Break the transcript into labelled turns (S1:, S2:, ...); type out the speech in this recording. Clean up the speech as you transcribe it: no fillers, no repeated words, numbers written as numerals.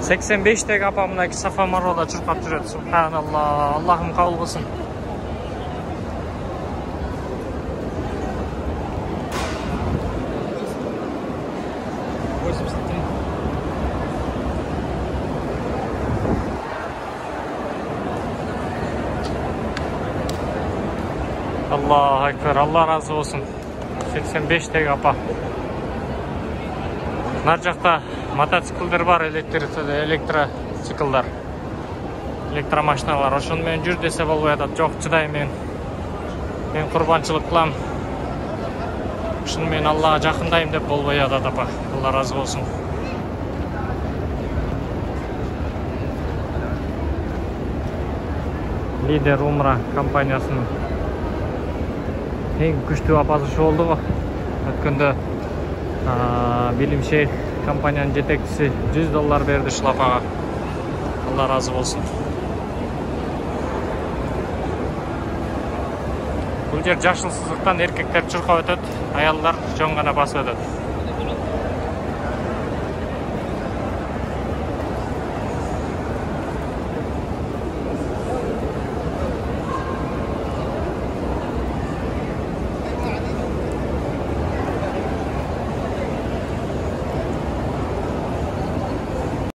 S1: 85'teki апа мына Safa Marwa'da çırpap жүрөт. Subhanallah. Allah'ım kabul kılsın. Allah ekber. Allah razı olsun. 85'teki апа. Нар жақта мотоциклдер бар, электроциклдар, электромашиналар. Ошону жүр десе болбой атат. Жок, чыдайм мен курбанчылык кылам. Ушуну мен Аллага жакындайм деп болбой атат апа. Allah разы болсун. Лидер Умра компаниясынын эң күчтүү апасы болду го. Өткөндө Bilim Şeyh kampanyanın жетекчиси $100 berdi ушул апага. Allah razı olsun. Бул жер жашыл сызыктан эркектер чуркап өтөт, аялдар чоң гана басып өтөт.